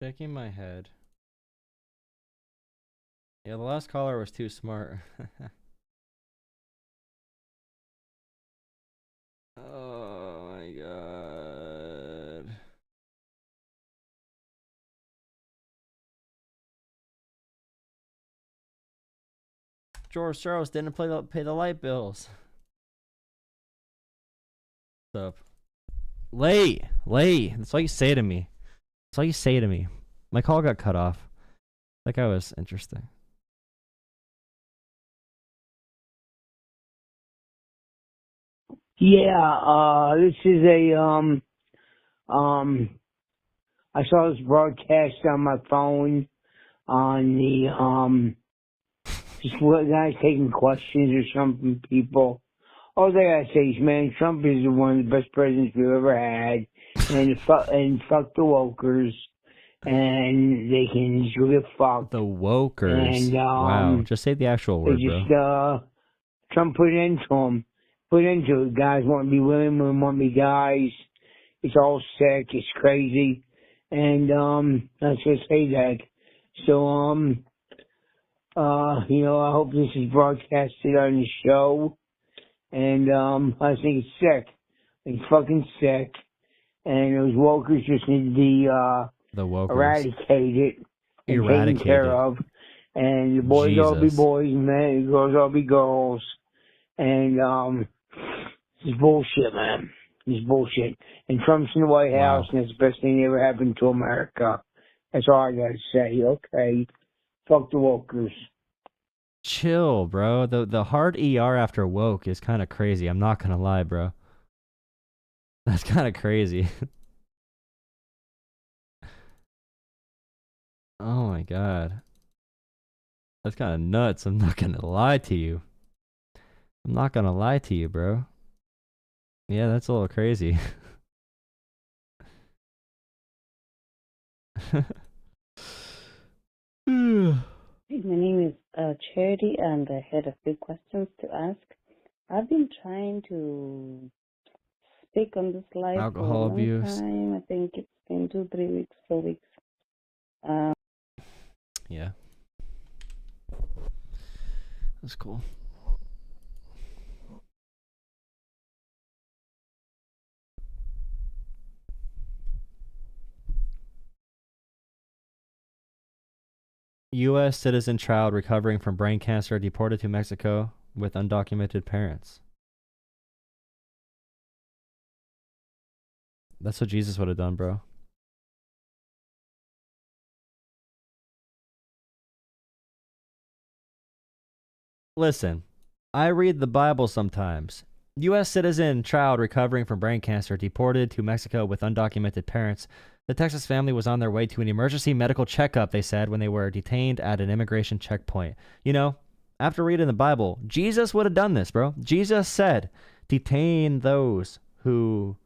Shaking my head. Yeah, the last caller was too smart. Oh my god. George Soros didn't pay the light bills. What's up? Late. That's all you say to me. That's all you say to me. My call got cut off. That guy was interesting. Yeah, this is I saw this broadcast on my phone on the, just what guys taking questions or something, people. All they gotta say is, man, Trump is one of the best presidents we've ever had, and fuck the wokers, and they can just go get fucked. The wokers. And, wow, just say the actual word, bro. Trump put an end to him. Put into it. Guys want to be women, women want to be guys. It's all sick. It's crazy. And, I was going to say that. So, I hope this is broadcasted on the show. And, I think it's sick. It's fucking sick. And those wokers just need to be, the wokers. eradicated and taken care of. And the boys all be boys, and the girls all be girls. And, it's bullshit, man. It's bullshit. And Trump's in the White House, and it's the best thing that ever happened to America. That's all I gotta say. Okay. Fuck the wokers. Chill, bro. The hard ER after woke is kind of crazy. I'm not gonna lie, bro. That's kind of crazy. Oh my god. That's kind of nuts. I'm not gonna lie to you. I'm not gonna lie to you, bro. Yeah, that's a little crazy. Hey, my name is Charity. I'm the head of Big Questions to Ask. I've been trying to speak on this live Alcohol for a long time. I think it's been 2, 3 weeks, 4 weeks. Yeah. That's cool. U.S. citizen child recovering from brain cancer deported to Mexico with undocumented parents. That's what Jesus would have done, bro. Listen, I read the Bible sometimes. U.S. citizen child recovering from brain cancer deported to Mexico with undocumented parents. The Texas family was on their way to an emergency medical checkup, they said, when they were detained at an immigration checkpoint. You know, after reading the Bible, Jesus would have done this, bro. Jesus said, detain those who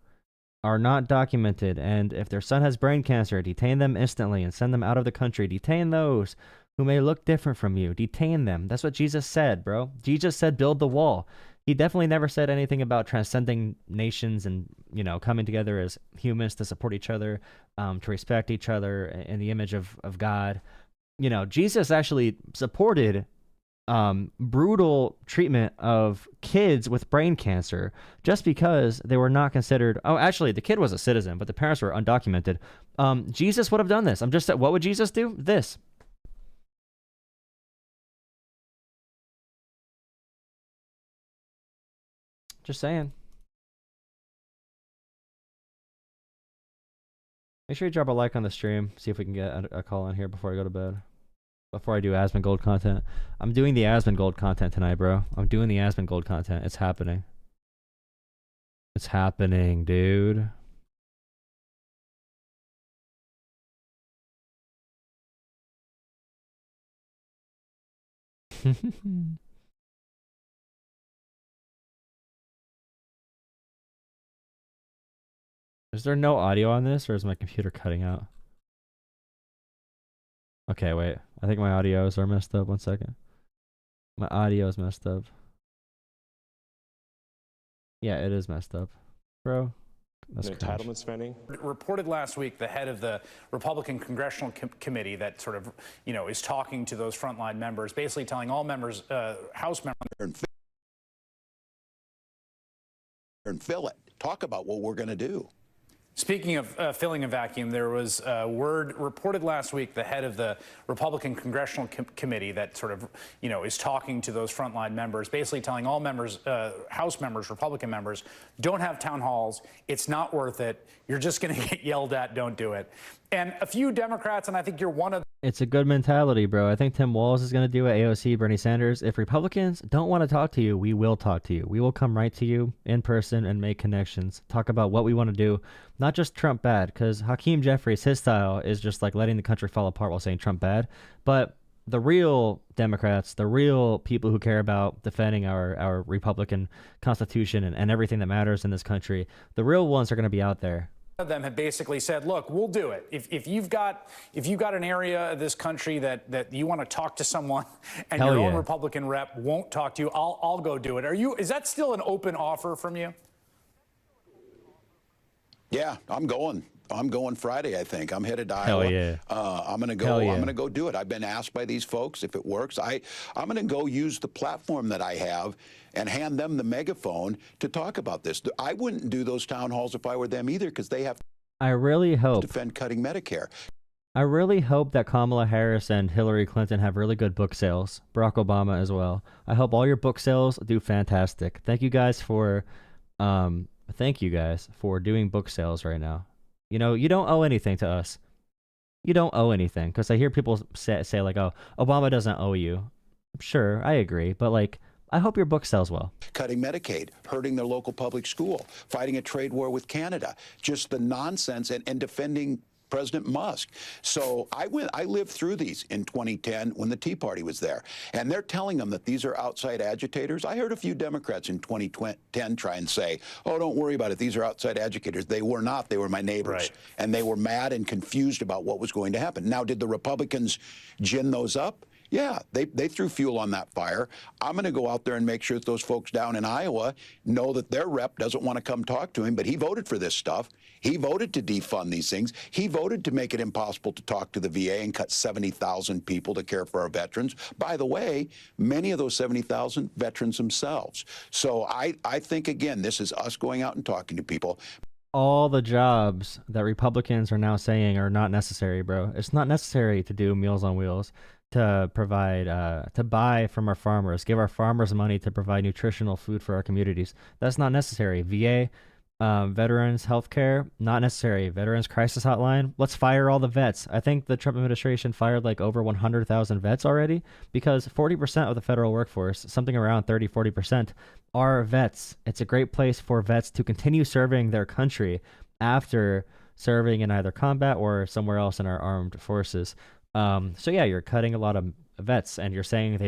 are not documented, and if their son has brain cancer, detain them instantly and send them out of the country. Detain those who may look different from you. Detain them. That's what Jesus said, bro. Jesus said build the wall. He definitely never said anything about transcending nations and, you know, coming together as humans to support each other, to respect each other in the image of God. You know, Jesus actually supported brutal treatment of kids with brain cancer just because they were not considered. Oh, actually, the kid was a citizen, but the parents were undocumented. Jesus would have done this. I'm just saying, what would Jesus do? This. Just saying. Make sure you drop a like on the stream. See if we can get a call in here before I go to bed. Before I do Aspen Gold content. I'm doing the Aspen Gold content tonight, bro. I'm doing the Aspen Gold content. It's happening. It's happening, dude. Is there no audio on this, or is my computer cutting out? Okay, wait. I think my audios are messed up. 1 second. My audio is messed up. Yeah, it is messed up. Bro, That's entitlement spending. Reported last week, the head of the Republican Congressional Committee that sort of, is talking to those frontline members, basically telling all members, House members. And fill it. Talk about what we're going to do. Speaking of filling a vacuum, there was word reported last week, the head of the Republican Congressional Committee that sort of, is talking to those frontline members, basically telling all members, House members, Republican members, don't have town halls. It's not worth it. You're just going to get yelled at. Don't do it. And a few Democrats, and I think you're one of It's a good mentality, bro. I think Tim Walz is going to do it, AOC, Bernie Sanders. If Republicans don't want to talk to you, we will talk to you. We will come right to you in person and make connections. Talk about what we want to do. Not just Trump bad, because Hakeem Jeffries, his style is just like letting the country fall apart while saying Trump bad. But the real Democrats, the real people who care about defending our Republican Constitution and everything that matters in this country, the real ones are going to be out there. of them have basically said, look, we'll do it. If you've got an area of this country that you want to talk to someone and Hell your yeah. own Republican rep won't talk to you, I'll go do it. Is that still an open offer from you? Yeah, I'm going Friday, I think. I'm headed to Hell Iowa. yeah. I'm gonna go. Hell yeah. I'm gonna go do it. I've been asked by these folks if it works. I'm gonna go use the platform that I have and hand them the megaphone to talk about this. I wouldn't do those town halls if I were them either, because they have I really to hope defend cutting Medicare. that Kamala Harris and Hillary Clinton have really good book sales. Barack Obama as well. I hope all your book sales do fantastic. Thank you guys for doing book sales right now. You know, you don't owe anything to us. You don't owe anything, because I hear people say like, "Oh, Obama doesn't owe you." Sure, I agree, but like, I hope your book sells well. Cutting Medicaid, hurting their local public school, fighting a trade war with Canada, just the nonsense, and defending President Musk. So I lived through these in 2010 when the Tea Party was there, and they're telling them that these are outside agitators. I heard a few Democrats in 2010 try and say, "Oh, don't worry about it. These are outside agitators." They were not. They were my neighbors, Right. and they were mad and confused about what was going to happen. Now, did the Republicans gin those up? Yeah, they threw fuel on that fire. I'm going to go out there and make sure that those folks down in Iowa know that their rep doesn't want to come talk to him, but he voted for this stuff. He voted to defund these things. He voted to make it impossible to talk to the VA and cut 70,000 people to care for our veterans. By the way, many of those 70,000 veterans themselves. So I think, again, this is us going out and talking to people. All the jobs that Republicans are now saying are not necessary, bro. It's not necessary to do Meals on Wheels, to provide, to buy from our farmers, give our farmers money to provide nutritional food for our communities. That's not necessary. VA, veterans healthcare, not necessary. Veterans crisis hotline, let's fire all the vets. I think the Trump administration fired like over 100,000 vets already, because 40% of the federal workforce, something around 30-40%, are vets. It's a great place for vets to continue serving their country after serving in either combat or somewhere else in our armed forces. So yeah, you're cutting a lot of vets, and you're saying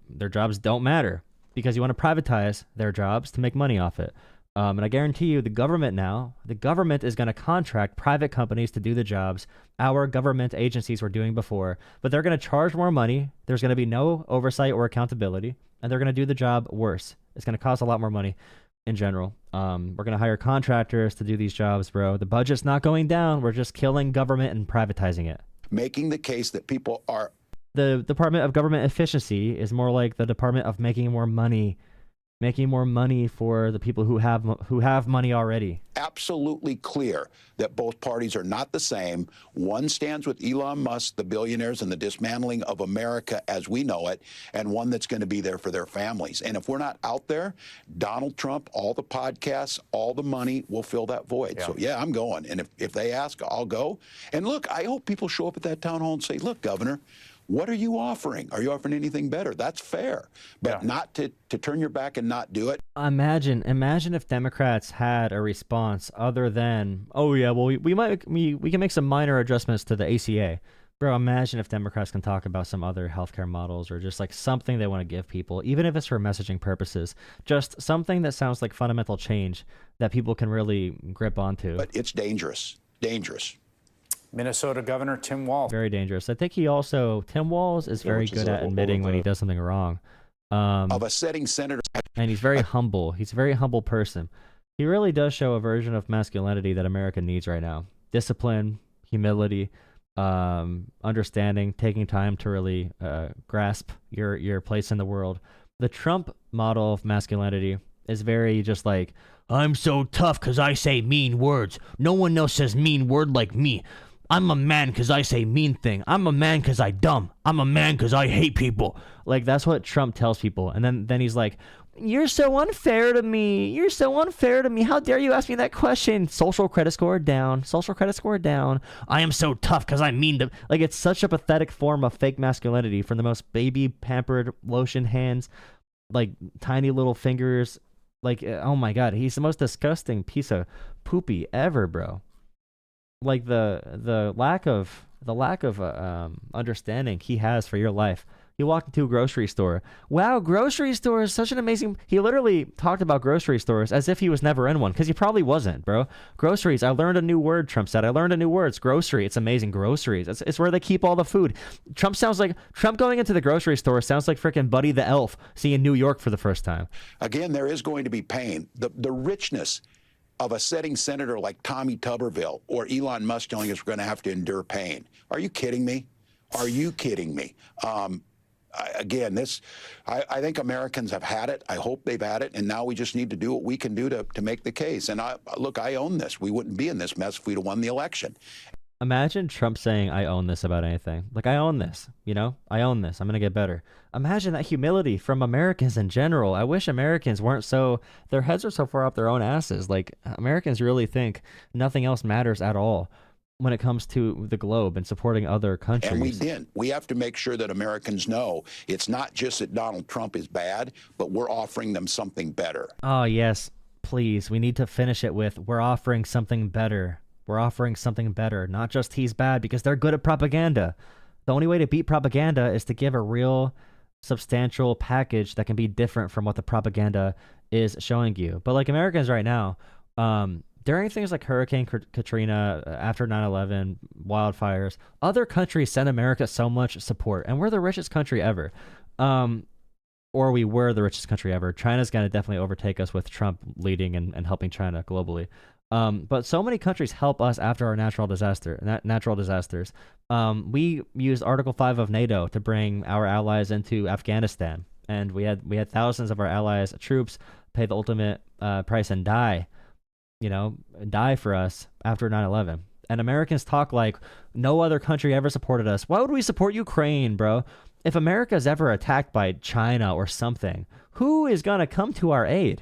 their jobs don't matter because you want to privatize their jobs to make money off it. And I guarantee you, the government is going to contract private companies to do the jobs our government agencies were doing before, but they're going to charge more money. There's going to be no oversight or accountability, and they're going to do the job worse. It's going to cost a lot more money in general. We're going to hire contractors to do these jobs, bro. The budget's not going down. We're just killing government and privatizing it. Making the case that people are... The Department of Government Efficiency is more like the Department of making more money for the people who have money already. Absolutely clear that both parties are not the same. One stands with Elon Musk, the billionaires, and the dismantling of America as we know it, and one that's going to be there for their families. And if we're not out there, Donald Trump, all the podcasts, all the money will fill that void. Yeah. So yeah, I'm going. And if they ask, I'll go. And look, I hope people show up at that town hall and say, look, Governor, what are you offering? Are you offering anything better? That's fair. But not to turn your back and not do it. Imagine if Democrats had a response other than, oh yeah, well we can make some minor adjustments to the ACA. Bro, imagine if Democrats can talk about some other healthcare models, or just like something they want to give people, even if it's for messaging purposes, just something that sounds like fundamental change that people can really grip onto. But it's dangerous. Dangerous. Minnesota Governor Tim Walz. Very dangerous. I think Tim Walz is very good at admitting when he does something wrong. Of a sitting senator. And he's very humble. He's a very humble person. He really does show a version of masculinity that America needs right now. Discipline, humility, understanding, taking time to really grasp your place in the world. The Trump model of masculinity is very just like, I'm so tough because I say mean words. No one else says mean word like me. I'm a man because I say mean thing. I'm a man because I dumb. I'm a man because I hate people. Like, that's what Trump tells people. And then he's like, you're so unfair to me. You're so unfair to me. How dare you ask me that question? Social credit score down. Social credit score down. I am so tough because I'm mean to... Like, it's such a pathetic form of fake masculinity from the most baby pampered lotion hands, like tiny little fingers. Like, oh my God, he's the most disgusting piece of poopy ever, bro. Like the lack of understanding he has for your life. He walked into a grocery store. Wow, grocery store is such an amazing... He literally talked about grocery stores as if he was never in one, because he probably wasn't, bro. Groceries, I learned a new word, Trump said. I learned a new word. It's grocery. It's amazing. Groceries. It's where they keep all the food. Trump going into the grocery store sounds like freaking Buddy the Elf seeing New York for the first time. Again, there is going to be pain. The richness of a sitting senator like Tommy Tuberville or Elon Musk telling us we're going to have to endure pain. Are you kidding me? Are you kidding me? Again, I think Americans have had it. I hope they've had it. And now we just need to do what we can do to make the case. And look, I own this. We wouldn't be in this mess if we'd have won the election. Imagine Trump saying, I own this about anything. Like, I own this, you know? I own this. I'm going to get better. Imagine that humility from Americans in general. I wish Americans weren't so... Their heads are so far up their own asses. Like, Americans really think nothing else matters at all when it comes to the globe and supporting other countries. And we didn't. We have to make sure that Americans know it's not just that Donald Trump is bad, but we're offering them something better. Oh, yes. Please. We need to finish it with, we're offering something better. We're offering something better. Not just he's bad, because they're good at propaganda. The only way to beat propaganda is to give a real substantial package that can be different from what the propaganda is showing you. But like Americans right now, during things like Hurricane Katrina, after 9/11, wildfires, other countries send America so much support, and we're the richest country ever. Or we were the richest country ever. China's going to definitely overtake us with Trump leading and helping China globally. But so many countries help us after our natural disasters. We used Article 5 of NATO to bring our allies into Afghanistan, and we had thousands of our allies' troops pay the ultimate price and die for us after 9/11. And Americans talk like no other country ever supported us. Why would we support Ukraine, bro? If America is ever attacked by China or something, who is going to come to our aid?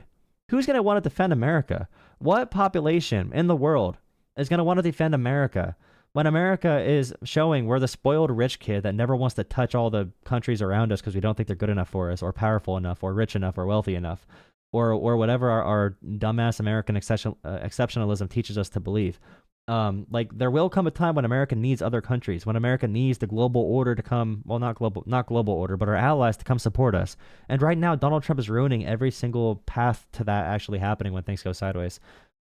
Who's going to want to defend America? What population in the world is going to want to defend America when America is showing we're the spoiled rich kid that never wants to touch all the countries around us because we don't think they're good enough for us or powerful enough or rich enough or wealthy enough or whatever our dumbass American exceptionalism teaches us to believe. Like, there will come a time when America needs other countries, when America needs the global order to come, well, not global order, but our allies to come support us. And right now, Donald Trump is ruining every single path to that actually happening when things go sideways.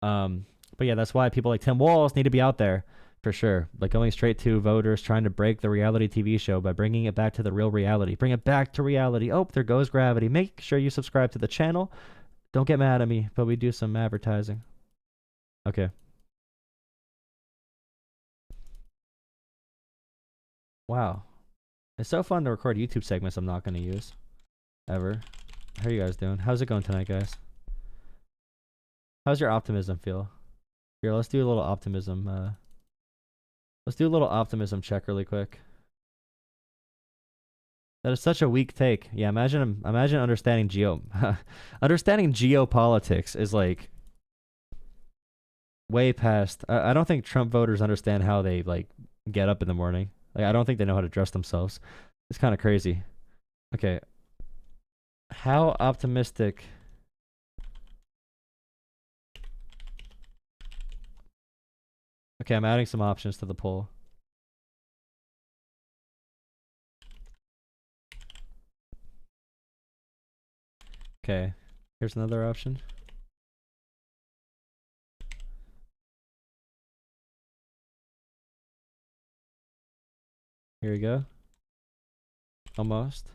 But yeah, that's why people like Tim Walz need to be out there, for sure. Like, going straight to voters, trying to break the reality TV show by bringing it back to the real reality. Bring it back to reality. Oh, there goes gravity. Make sure you subscribe to the channel. Don't get mad at me, but we do some advertising. Okay. Wow. It's so fun to record YouTube segments I'm not going to use. Ever. How are you guys doing? How's it going tonight, guys? How's your optimism feel? Here, let's do a little optimism. Let's do a little optimism check really quick. That is such a weak take. Yeah, imagine understanding understanding geopolitics is like way past. I don't think Trump voters understand how they like get up in the morning. Like, I don't think they know how to dress themselves. It's kind of crazy. Okay. How optimistic... Okay, I'm adding some options to the poll. Okay, here's another option. Here we go. Almost.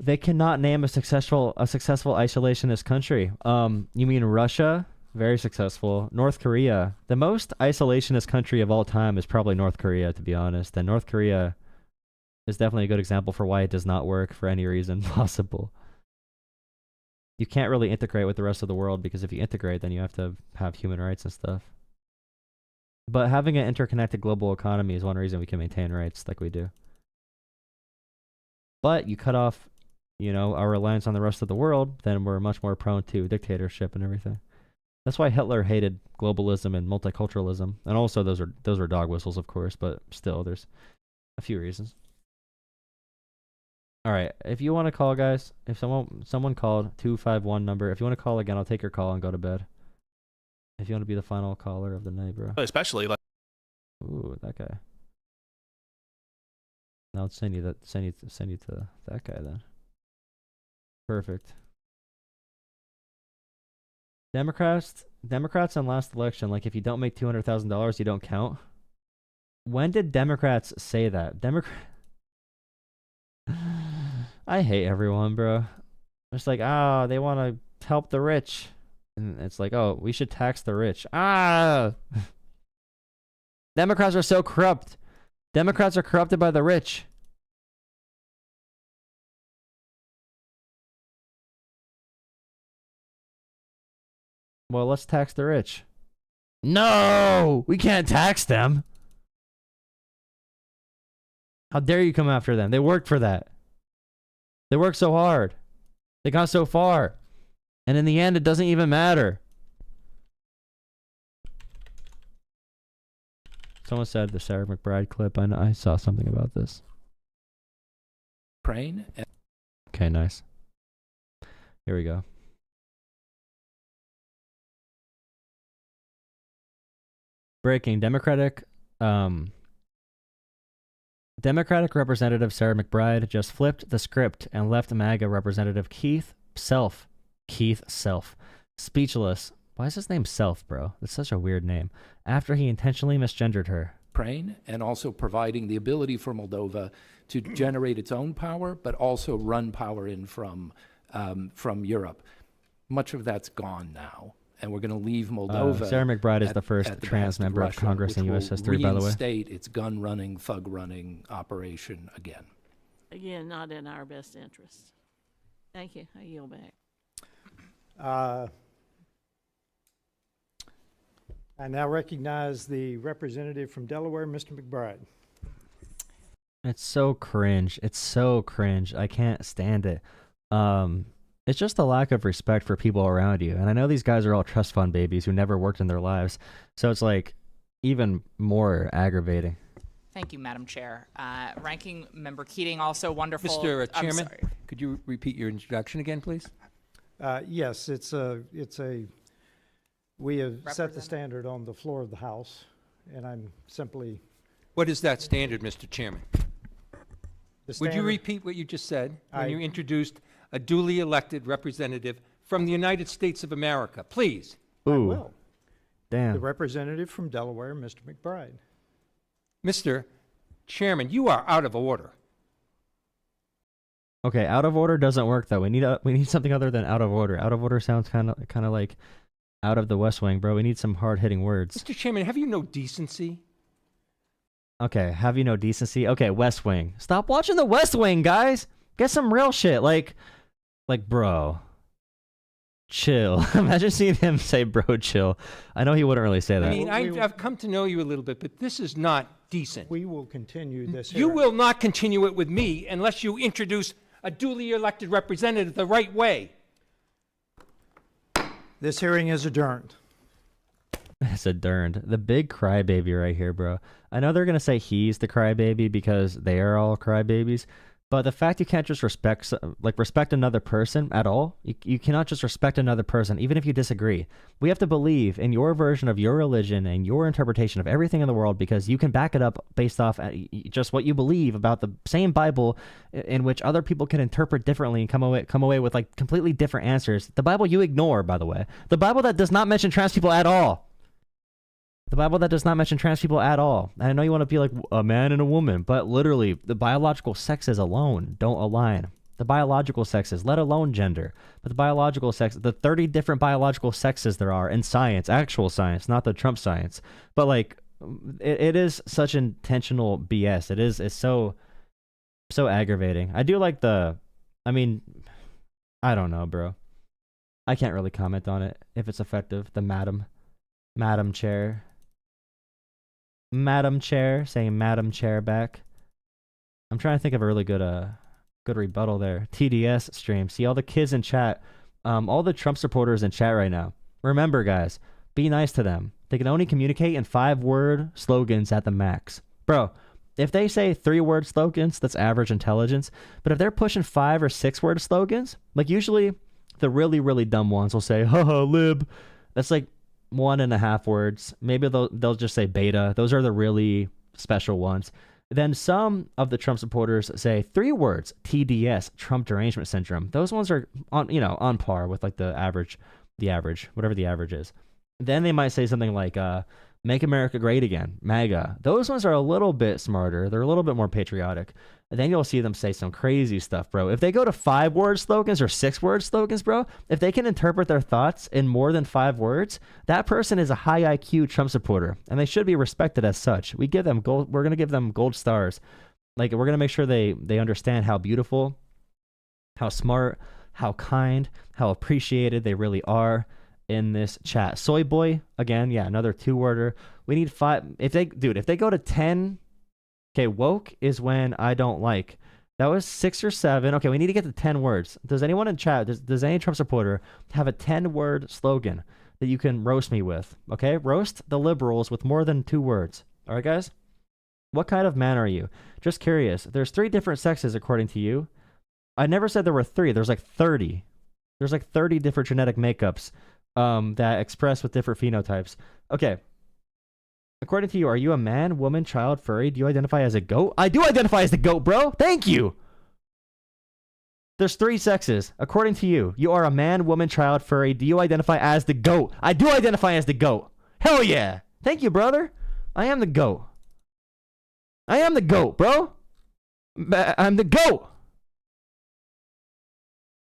They cannot name a successful isolationist country. You mean Russia? Very successful. North Korea. The most isolationist country of all time is probably North Korea, to be honest. And North Korea is definitely a good example for why it does not work for any reason possible. You can't really integrate with the rest of the world, because if you integrate, then you have to have human rights and stuff. But having an interconnected global economy is one reason we can maintain rights like we do. But you cut off, you know, our reliance on the rest of the world, then we're much more prone to dictatorship and everything. That's why Hitler hated globalism and multiculturalism. And also those are dog whistles, of course, but still there's a few reasons. All right, if you want to call, guys, if someone called 251 number, if you want to call again, I'll take your call and go to bed. If you want to be the final caller of the night, bro. Especially like, ooh, that guy. Now let's send you to that guy then. Perfect. Democrats in last election, like if you don't make $200,000, you don't count. When did Democrats say that? I hate everyone, bro. It's like, they want to help the rich. And it's like, oh, we should tax the rich. Democrats are so corrupt. Democrats are corrupted by the rich. Well, let's tax the rich. No! We can't tax them. How dare you come after them? They worked for that. They worked so hard. They got so far. And in the end, it doesn't even matter. Someone said the Sarah McBride clip. I saw something about this. Ukraine. Okay, nice. Here we go. Breaking. Democratic Representative Sarah McBride just flipped the script and left MAGA Representative Keith Self speechless. Why is his name Self, bro? That's such a weird name. After he intentionally misgendered her. Ukraine, and also providing the ability for Moldova to generate its own power, but also run power in from Europe. Much of that's gone now, and we're going to leave Moldova. Sarah McBride is the first trans member of Congress in U.S. history, by the way. Reinstate its gun-running, thug-running operation again. Again, not in our best interest. Thank you. I yield back. I now recognize the representative from Delaware, Mr. McBride. It's so cringe. It's so cringe. I can't stand it. It's just a lack of respect for people around you. And I know these guys are all trust fund babies who never worked in their lives. So it's like even more aggravating. Thank you, Madam Chair. Ranking Member Keating, also wonderful. Mr. Chairman, could you repeat your introduction again, please? Yes, we have set the standard on the floor of the House, and I'm simply... What is that standard, Mr. Chairman? The Would you standard- repeat what you just said when you introduced a duly elected representative from the United States of America? Please. Ooh, Well, damn. the representative from Delaware, Mr. McBride. Mr. Chairman, you are out of order. Okay, out of order doesn't work though. We need something other than out of order. Out of order sounds kind of like out of the West Wing, bro. We need some hard-hitting words. Mr. Chairman, have you no decency? Okay, have you no decency? Okay, West Wing. Stop watching the West Wing, guys. Get some real shit. Like, bro, chill. Imagine seeing him say, bro, chill. I know he wouldn't really say that. I mean, I've come to know you a little bit, but this is not decent. We will continue this You hearing. will not continue it with me unless you introduce a duly elected representative the right way. This hearing is adjourned. It's adjourned. The big crybaby right here, bro. I know they're going to say he's the crybaby because they are all crybabies, but the fact you can't just respect another person at all, you cannot just respect another person, even if you disagree. We have to believe in your version of your religion and your interpretation of everything in the world because you can back it up based off just what you believe about the same Bible in which other people can interpret differently and come away with like completely different answers. The Bible you ignore, by the way. The Bible that does not mention trans people at all. The Bible that does not mention trans people at all. And I know you want to be like a man and a woman, but literally the biological sexes alone don't align. The biological sexes, let alone gender. But the biological sex, the 30 different biological sexes there are in science, actual science, not the Trump science. But like, it is such intentional BS. It's so aggravating. I do like I don't know, bro. I can't really comment on it if it's effective. The Madam Chair, saying Madam Chair back. I'm trying to think of a really good rebuttal there. TDS stream. See all the kids in chat, all the Trump supporters in chat right now. Remember, guys, be nice to them. They can only communicate in 5-word slogans at the max. Bro, if they say 3-word slogans, that's average intelligence. But if they're pushing 5 or 6-word slogans, like usually the really, really dumb ones will say, haha, lib. That's like 1.5 words. Maybe they'll just say beta. Those are the really special ones. Then some of the Trump supporters say 3 words, TDS, Trump derangement syndrome. Those ones are on par with like the average, whatever the average is. Then they might say something like, make America great again, MAGA. Those ones are a little bit smarter. They're a little bit more patriotic. And then you'll see them say some crazy stuff, bro. If they go to 5-word slogans or 6-word slogans, bro, if they can interpret their thoughts in more than 5 words, that person is a high IQ Trump supporter, and they should be respected as such. We're going to give them gold stars. Like, we're going to make sure they understand how beautiful, how smart, how kind, how appreciated they really are in this chat. Soy boy, again, yeah, another 2-worder. We need 5. If they go to 10, okay, woke is when I don't like. That was 6 or 7. Okay, we need to get to 10 words. Does anyone in chat, does any Trump supporter have a 10-word slogan that you can roast me with? Okay, roast the liberals with more than 2 words. All right, guys? What kind of man are you? Just curious. There's 3 different sexes according to you. I never said there were 3. There's like 30. There's like 30 different genetic makeups that express with different phenotypes. Okay. According to you, are you a man, woman, child, furry? Do you identify as a goat? I do identify as the goat, bro. Thank you. There's 3 sexes. According to you, you are a man, woman, child, furry. Do you identify as the goat? I do identify as the goat. Hell yeah. Thank you, brother. I am the goat. I am the goat, bro. I'm the goat.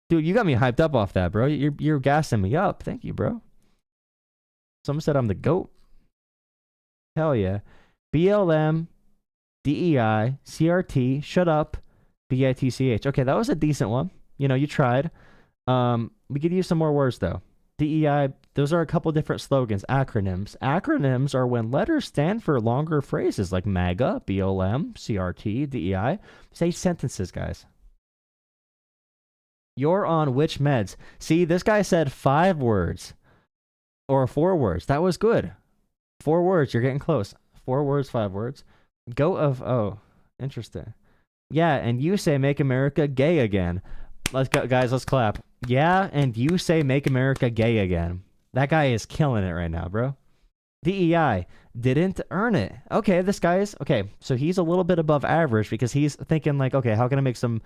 Dude, you got me hyped up off that, bro. You're gassing me up. Thank you, bro. Someone said I'm the GOAT. Hell yeah. BLM, DEI, CRT, shut up, BITCH. Okay, that was a decent one. You know, you tried. We could use some more words, though. DEI, those are a couple different slogans. Acronyms. Acronyms are when letters stand for longer phrases like MAGA, BLM, CRT, DEI. Say sentences, guys. You're on which meds? See, this guy said 5 words. Or 4 words. That was good. 4 words. You're getting close. 4 words, 5 words. Go of... Oh, interesting. Yeah, and you say make America gay again. Let's go, guys. Let's clap. Yeah, and you say make America gay again. That guy is killing it right now, bro. DEI. Didn't earn it. Okay, this guy is... Okay, so he's a little bit above average because he's thinking like, okay, how can I make some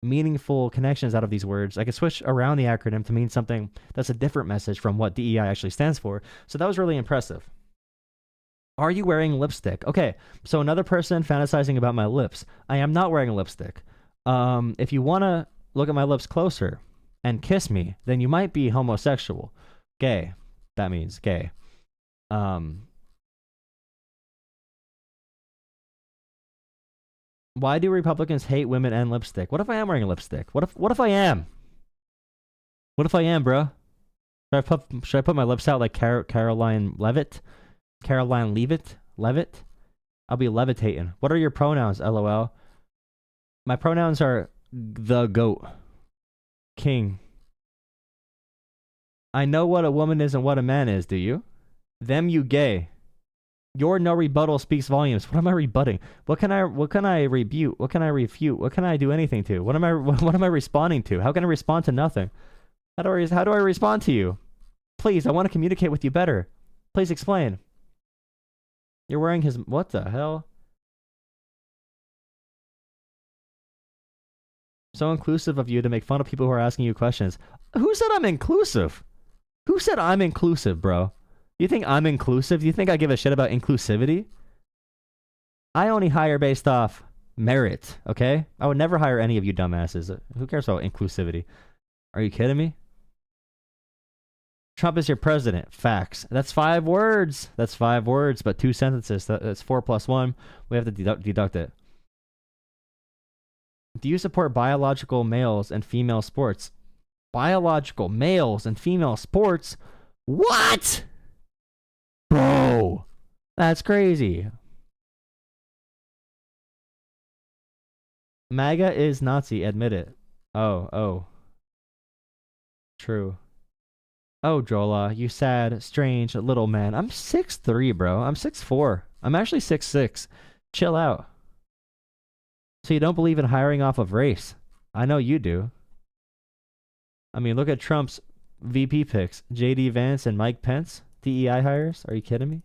meaningful connections out of these words? I could switch around the acronym to mean something that's a different message from what DEI actually stands for. So that was really impressive. Are you wearing lipstick? Okay, so another person fantasizing about my lips. I am not wearing a lipstick. If you want to look at my lips closer and kiss me, then you might be homosexual. Gay. That means gay. Why do Republicans hate women and lipstick? What if I am wearing a lipstick? What if I am? What if I am, bro? Should I put my lips out like Caroline Levitt? Caroline Levitt? I'll be levitating. What are your pronouns, LOL? My pronouns are the GOAT. King. I know what a woman is and what a man is, do you? Them you gay. Your no rebuttal speaks volumes. What am I rebutting? What can I rebut? What can I refute? What can I do anything to? What am I responding to? How can I respond to nothing? How do I respond to you? Please, I want to communicate with you better. Please explain. You're wearing his... What the hell? So inclusive of you to make fun of people who are asking you questions. Who said I'm inclusive? Who said I'm inclusive, bro? You think I'm inclusive? Do you think I give a shit about inclusivity? I only hire based off merit, okay? I would never hire any of you dumbasses. Who cares about inclusivity? Are you kidding me? Trump is your president. Facts. That's 5 words. That's 5 words, but 2 sentences. That's 4 plus 1. We have to deduct it. Do you support biological males and female sports? Biological males and female sports? What? Bro, that's crazy. MAGA is Nazi, admit it. Oh. True. Oh, Jolah, you sad, strange little man. I'm 6'3", bro. I'm 6'4". I'm actually 6'6". Chill out. So you don't believe in hiring off of race? I know you do. I mean, look at Trump's VP picks. J.D. Vance and Mike Pence. DEI hires? Are you kidding me?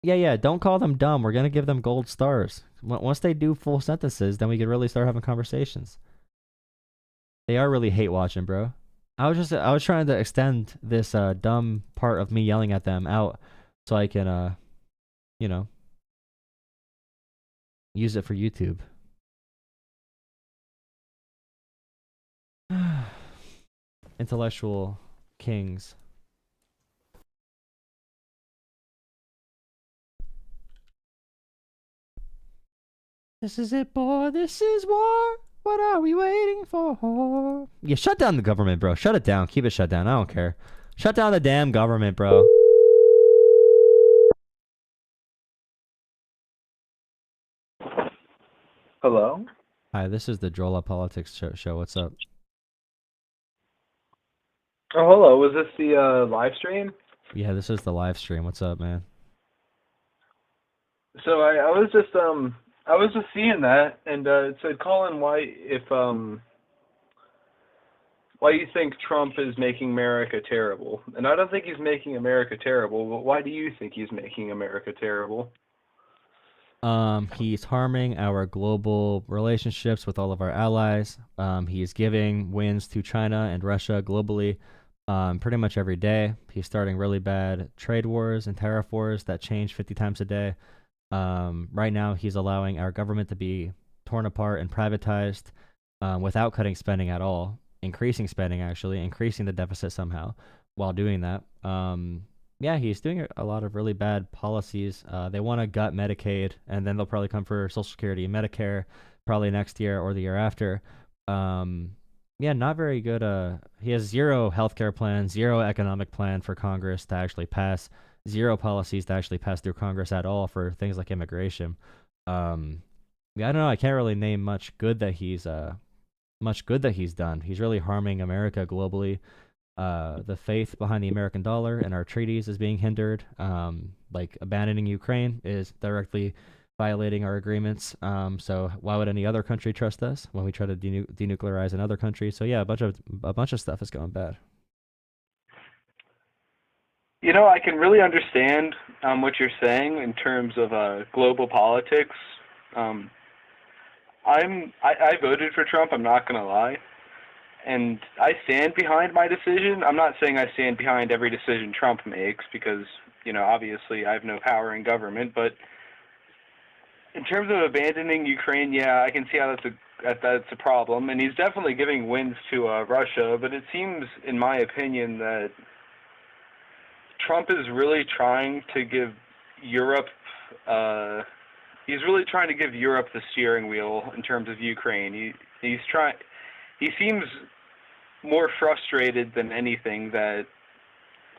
Yeah, don't call them dumb. We're going to give them gold stars. Once they do full sentences, then we can really start having conversations. They are really hate watching, bro. I was trying to extend this dumb part of me yelling at them out so I can, use it for YouTube. Intellectual kings. This is it, boy. This is war. What are we waiting for? Yeah, shut down the government, bro. Shut it down. Keep it shut down. I don't care. Shut down the damn government, bro. Hello? Hi, this is the Jolah Politics show. What's up? Oh, hello. Was this the live stream? Yeah, this is the live stream. What's up, man? So I was just seeing that, and it said, Colin, why you think Trump is making America terrible? And I don't think he's making America terrible, but why do you think he's making America terrible? He's harming our global relationships with all of our allies. He's giving wins to China and Russia globally, pretty much every day. He's starting really bad trade wars and tariff wars that change 50 times a day. Right now, he's allowing our government to be torn apart and privatized without cutting spending at all, increasing spending, actually, increasing the deficit somehow while doing that. Yeah, he's doing a lot of really bad policies. They want to gut Medicaid, and then they'll probably come for Social Security and Medicare probably next year or the year after. Yeah, not very good. He has 0 healthcare plan, 0 economic plan for Congress to actually pass, 0 policies to actually pass through Congress at all for things like immigration. Yeah, I don't know. I can't really name much good that he's done. He's really harming America globally. The faith behind the American dollar and our treaties is being hindered. Like abandoning Ukraine is directly violating our agreements. So why would any other country trust us when we try to denuclearize another country? So yeah, a bunch of stuff is going bad. You know, I can really understand what you're saying in terms of global politics. I voted for Trump, I'm not going to lie. And I stand behind my decision. I'm not saying I stand behind every decision Trump makes because, you know, obviously I have no power in government. But in terms of abandoning Ukraine, yeah, I can see how that's a problem. And he's definitely giving wins to Russia. But it seems, in my opinion, that Trump is really trying to give Europe he's really trying to give Europe the steering wheel in terms of Ukraine. He seems more frustrated than anything that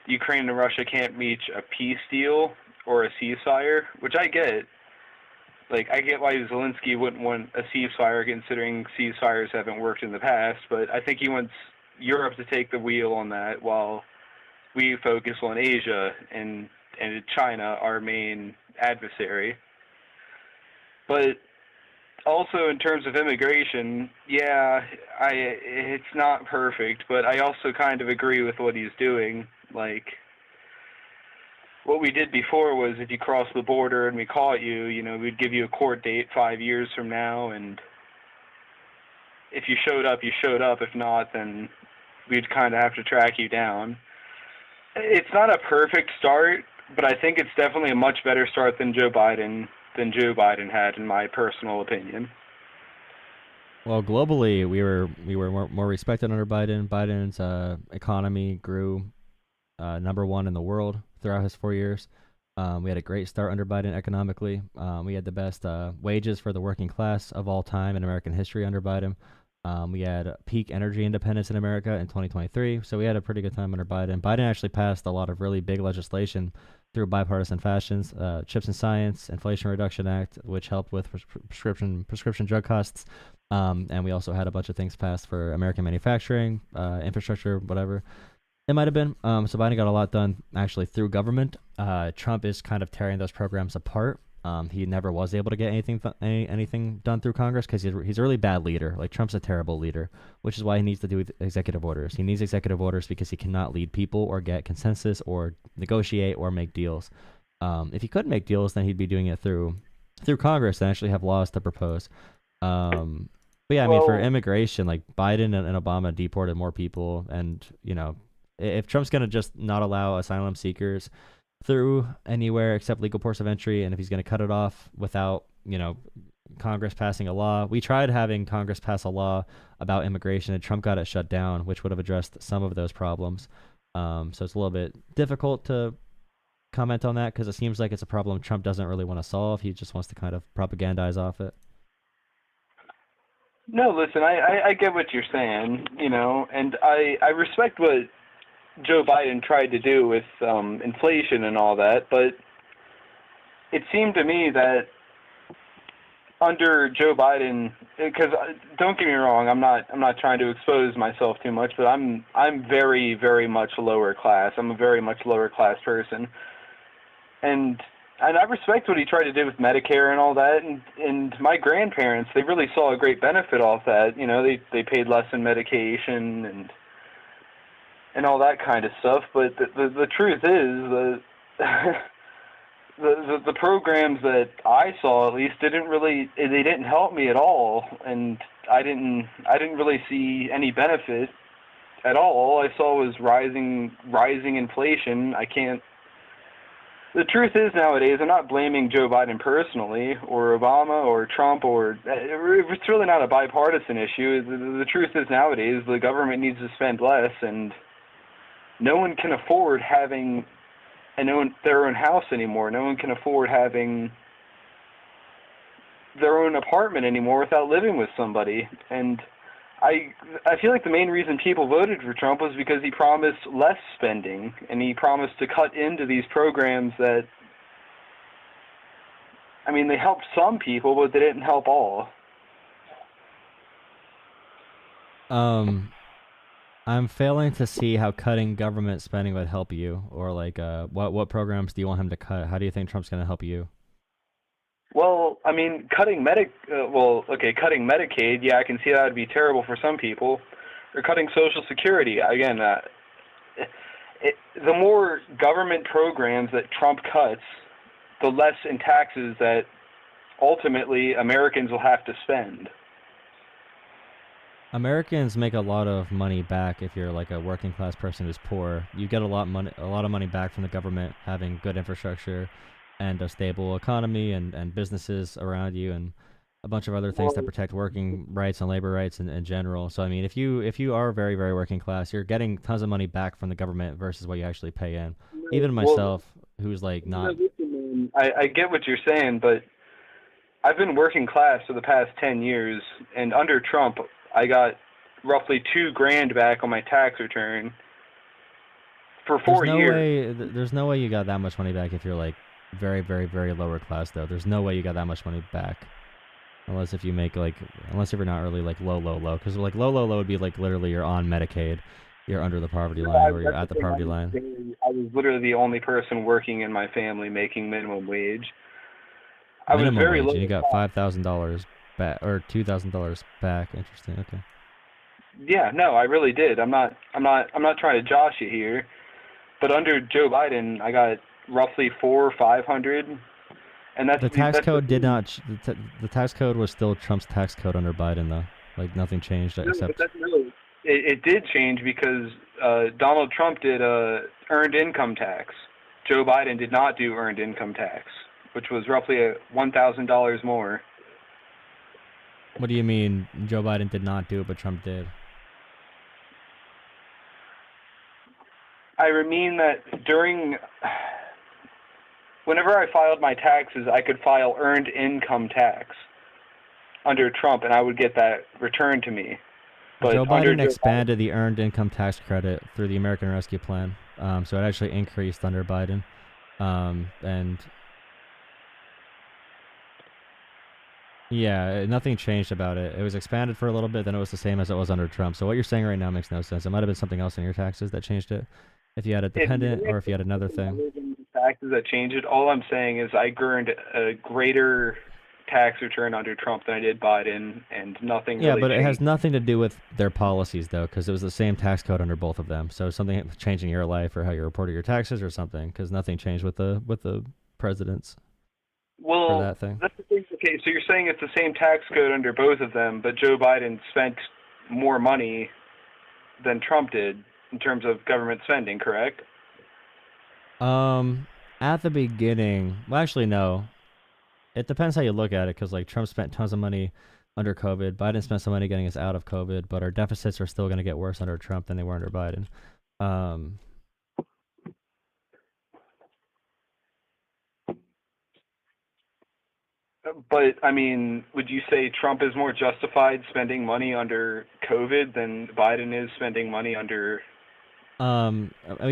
Ukraine and Russia can't reach a peace deal or a ceasefire, which I get. Like, I get why Zelensky wouldn't want a ceasefire considering ceasefires haven't worked in the past, but I think he wants Europe to take the wheel on that while we focus on Asia and China, our main adversary. But also in terms of immigration, yeah, it's not perfect, but I also kind of agree with what he's doing. Like, what we did before was if you crossed the border and we caught you, you know, we'd give you a court date 5 years from now, and if you showed up, you showed up. If not, then we'd kind of have to track you down. It's not a perfect start, but I think it's definitely a much better start than Joe Biden had, in my personal opinion. Well, globally, we were more respected under Biden. Biden's economy grew #1 in the world throughout his 4 years. We had a great start under Biden economically. We had the best wages for the working class of all time in American history under Biden. We had peak energy independence in America in 2023, so we had a pretty good time under Biden. Biden actually passed a lot of really big legislation through bipartisan fashions, CHIPS and Science, Inflation Reduction Act, which helped with prescription drug costs. And we also had a bunch of things passed for American manufacturing, infrastructure, whatever it might have been. So Biden got a lot done actually through government. Trump is kind of tearing those programs apart. He never was able to get anything done through Congress because he's a really bad leader. Like, Trump's a terrible leader, which is why he needs to do executive orders. He needs executive orders because he cannot lead people or get consensus or negotiate or make deals. If he could make deals, then he'd be doing it through Congress and actually have laws to propose. But yeah, I mean, for immigration, like, Biden and Obama deported more people, and if Trump's gonna just not allow asylum seekers through anywhere except legal ports of entry, and if he's going to cut it off without Congress passing a law. We tried having Congress pass a law about immigration, and Trump got it shut down, which would have addressed some of those problems. So it's a little bit difficult to comment on that because it seems like it's a problem Trump doesn't really want to solve. He just wants to kind of propagandize off it. No, listen, I get what you're saying, and I respect what Joe Biden tried to do with inflation and all that, but it seemed to me that under Joe Biden, because don't get me wrong, I'm not trying to expose myself too much, but I'm very, very much lower class. I'm a very much lower class person, and I respect what he tried to do with Medicare and all that, and my grandparents, they really saw a great benefit off that. They paid less in medication and all that kind of stuff. But the truth is, the programs that I saw, at least, they didn't help me at all, and I didn't really see any benefit at all. All I saw was rising inflation. The truth is, nowadays, I'm not blaming Joe Biden personally, or Obama, or Trump, it's really not a bipartisan issue. The truth is, nowadays, the government needs to spend less, and no one can afford having their own house anymore. No one can afford having their own apartment anymore without living with somebody. And I feel like the main reason people voted for Trump was because he promised less spending, and he promised to cut into these programs that, I mean, they helped some people, but they didn't help all. I'm failing to see how cutting government spending would help you, or like what programs do you want him to cut? How do you think Trump's going to help you? Well, I mean, cutting Medicaid, yeah, I can see that would be terrible for some people. Or cutting Social Security, again, the more government programs that Trump cuts, the less in taxes that ultimately Americans will have to spend. Americans make a lot of money back if you're like a working class person who's poor. You get a lot of money back from the government having good infrastructure and a stable economy and businesses around you and a bunch of other things that protect working rights and labor rights in general. So I mean, if you are very, very working class, you're getting tons of money back from the government versus what you actually pay in. Even myself, who's like not. I get what you're saying, but I've been working class for the past 10 years, and under Trump, I got roughly $2,000 back on my tax return for 4 years. There's no way you got that much money back if you're like very, very, very lower class, though. There's no way you got that much money back. Unless if you're not really like low, because like low would be like literally you're on Medicaid, you're under the poverty line, or you're at the poverty line. I was literally the only person working in my family making minimum wage. Minimum wage, and you got $5,000 back or $2,000 back. Interesting. Okay. Yeah, no, I really did. I'm not trying to josh you here, but under Joe Biden, I got roughly $400 or $500. And that's the tax code did not. The tax code was still Trump's tax code under Biden, though. Like nothing changed except. It did change because Donald Trump did earned income tax. Joe Biden did not do earned income tax, which was roughly $1,000 more. What do you mean Joe Biden did not do it, but Trump did? I mean that whenever I filed my taxes, I could file earned income tax under Trump, and I would get that returned to me. But Joe Biden expanded the earned income tax credit through the American Rescue Plan, so it actually increased under Biden, and yeah, nothing changed about it. It was expanded for a little bit, then it was the same as it was under Trump. So what you're saying right now makes no sense. It might have been something else in your taxes that changed it, if you had a dependent or if you had another thing. Taxes that changed it. All I'm saying is I earned a greater tax return under Trump than I did Biden, and nothing. Yeah, really but it has changed. nothing to do with their policies, though, because it was the same tax code under both of them. So something changing your life or how you reported your taxes or something, because nothing changed with the presidents. Well, that thing. that's the thing. Okay, so you're saying it's the same tax code under both of them, but Joe Biden spent more money than Trump did in terms of government spending, correct? At the beginning, well, actually, no. It depends how you look at it, because like Trump spent tons of money under COVID. Biden spent some money getting us out of COVID, but our deficits are still going to get worse under Trump than they were under Biden. But, I mean, would you say Trump is more justified spending money under COVID than Biden is spending money under... We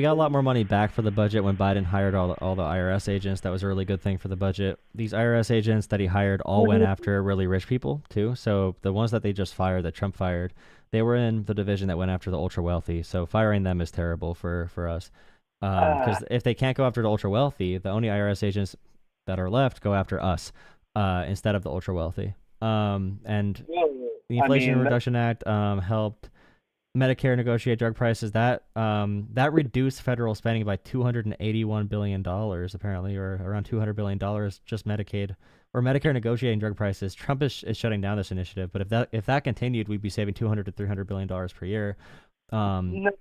got a lot more money back for the budget when Biden hired all the IRS agents. That was a really good thing for the budget. These IRS agents that he hired all went after really rich people, too. So the ones that they just fired, that Trump fired, they were in the division that went after the ultra-wealthy. So firing them is terrible for us. Because if they can't go after the ultra-wealthy, the only IRS agents that are left go after us. Instead of the ultra wealthy. And the Inflation Reduction Act helped Medicare negotiate drug prices. That reduced federal spending by $281 billion, apparently, or around $200 billion, just Medicaid or Medicare negotiating drug prices. Trump is shutting down this initiative, but if that continued, we'd be saving $200 to $300 billion per year. No,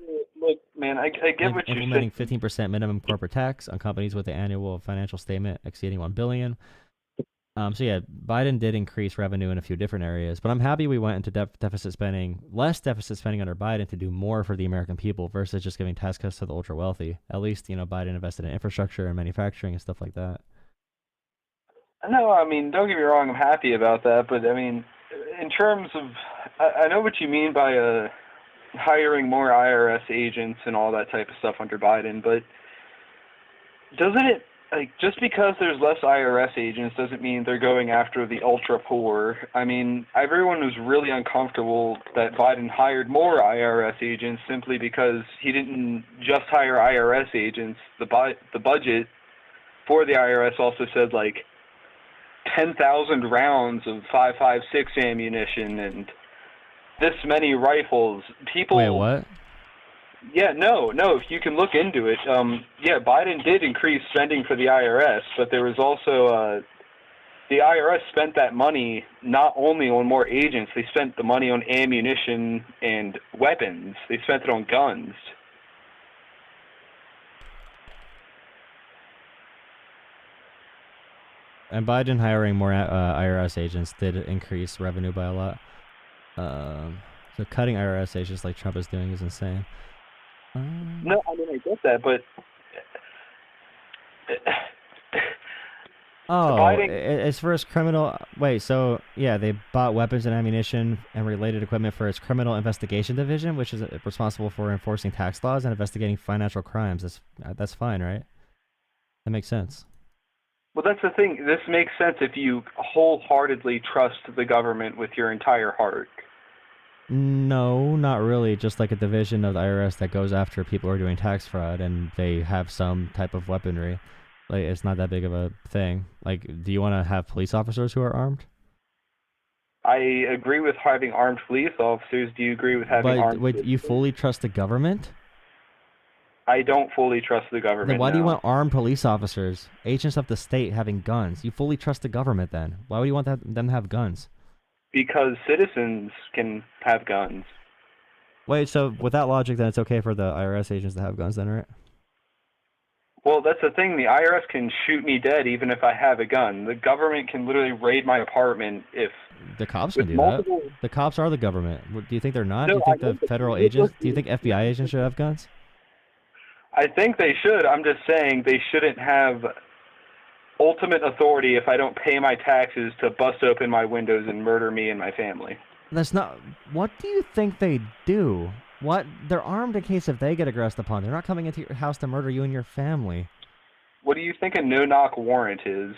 look, man, I get what you're saying. Implementing 15% minimum corporate tax on companies with the annual financial statement exceeding $1 billion. So yeah, Biden did increase revenue in a few different areas, but I'm happy we went into less deficit spending under Biden to do more for the American people versus just giving tax cuts to the ultra wealthy. At least, Biden invested in infrastructure and manufacturing and stuff like that. No, I mean, don't get me wrong, I'm happy about that, but I mean, in terms of, I know what you mean by hiring more IRS agents and all that type of stuff under Biden, but doesn't it, like, just because there's less IRS agents doesn't mean they're going after the ultra poor. I mean, everyone was really uncomfortable that Biden hired more IRS agents simply because he didn't just hire IRS agents. The budget for the IRS also said like 10,000 rounds of 5.56 ammunition and this many rifles. People. Wait, what? Yeah, no, if you can look into it, yeah, Biden did increase spending for the IRS, but there was also, the IRS spent that money not only on more agents, they spent the money on ammunition and weapons. They spent it on guns. And Biden hiring more IRS agents did increase revenue by a lot. So cutting IRS agents like Trump is doing is insane. No, I mean, I get that, but... It's for its criminal... Wait, so, yeah, they bought weapons and ammunition and related equipment for its criminal investigation division, which is responsible for enforcing tax laws and investigating financial crimes. That's fine, right? That makes sense. Well, that's the thing. This makes sense if you wholeheartedly trust the government with your entire heart. No, not really. Just like a division of the IRS that goes after people who are doing tax fraud and they have some type of weaponry. Like, it's not that big of a thing. Like, do you want to have police officers who are armed? I agree with having armed police officers. Do you agree with having armed Wait, you fully trust the government? I don't fully trust the government. Then why do you want armed police officers, agents of the state having guns? You fully trust the government then. Why would you want them to have guns? Because citizens can have guns. Wait, so with that logic, then it's okay for the IRS agents to have guns then, right? Well, that's the thing. The IRS can shoot me dead even if I have a gun. The government can literally raid my apartment if... The cops can do that. The cops are the government. Do you think they're not? No, do you think the federal agents... Do you think FBI agents should have guns? I think they should. I'm just saying they shouldn't have ultimate authority if I don't pay my taxes to bust open my windows and murder me and my family. That's not... What do you think they do? What? They're armed in case if they get aggressed upon. They're not coming into your house to murder you and your family. What do you think a no-knock warrant is?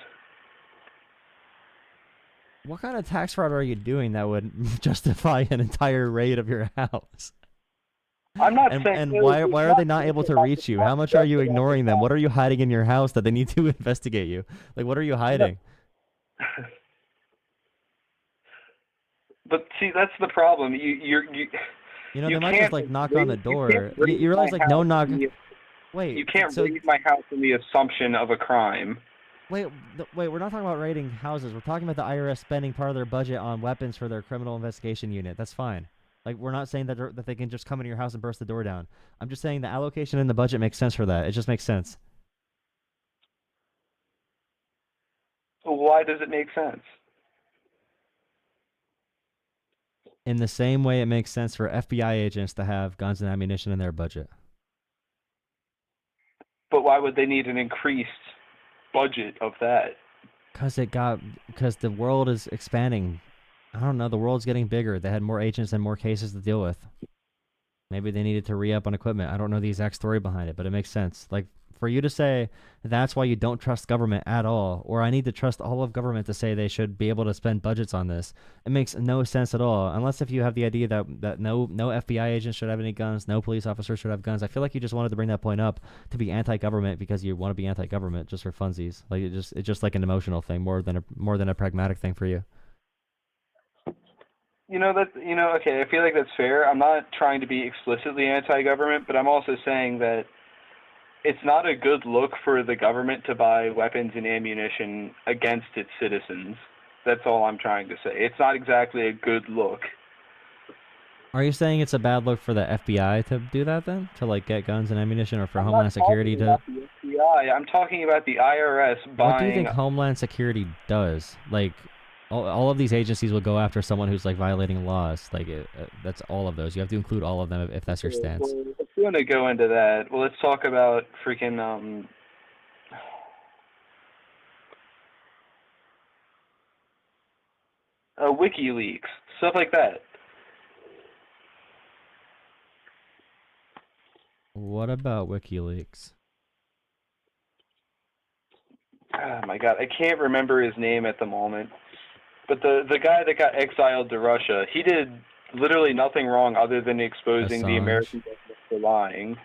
What kind of tax fraud are you doing that would justify an entire raid of your house? I'm not saying... And why are they not able to reach you? How much are you ignoring them? What are you hiding in your house that they need to investigate you? Like, what are you hiding? But see, that's the problem. You know, they might just like knock on the door. You realize like no knock. Wait, you can't raid my house in the assumption of a crime. Wait, we're not talking about raiding houses. We're talking about the IRS spending part of their budget on weapons for their criminal investigation unit. That's fine. Like, we're not saying that they can just come into your house and burst the door down. I'm just saying the allocation in the budget makes sense for that. It just makes sense. Why does it make sense? In the same way it makes sense for FBI agents to have guns and ammunition in their budget. But why would they need an increased budget of that? Because the world is expanding. I don't know, the world's getting bigger. They had more agents and more cases to deal with. Maybe they needed to re-up on equipment. I don't know the exact story behind it, but it makes sense. Like, for you to say that's why you don't trust government at all, or I need to trust all of government to say they should be able to spend budgets on this, it makes no sense at all. Unless if you have the idea that no FBI agents should have any guns, no police officers should have guns. I feel like you just wanted to bring that point up to be anti-government because you want to be anti-government just for funsies. Like it's just like an emotional thing more than a pragmatic thing for you. Okay, I feel like that's fair. I'm not trying to be explicitly anti-government, but I'm also saying that it's not a good look for the government to buy weapons and ammunition against its citizens. That's all I'm trying to say. It's not exactly a good look. Are you saying it's a bad look for the FBI to do that then? To like get guns and ammunition, or for Homeland Security to... The FBI. I'm talking about the IRS buying... What do you think Homeland Security does? Like, all of these agencies will go after someone who's like violating laws. Like that's all of those. You have to include all of them if that's your stance. Well, if you want to go into that, well, let's talk about freaking WikiLeaks, stuff like that. What about WikiLeaks? Oh my God, I can't remember his name at the moment. But the guy that got exiled to Russia, he did literally nothing wrong other than exposing the American government for lying.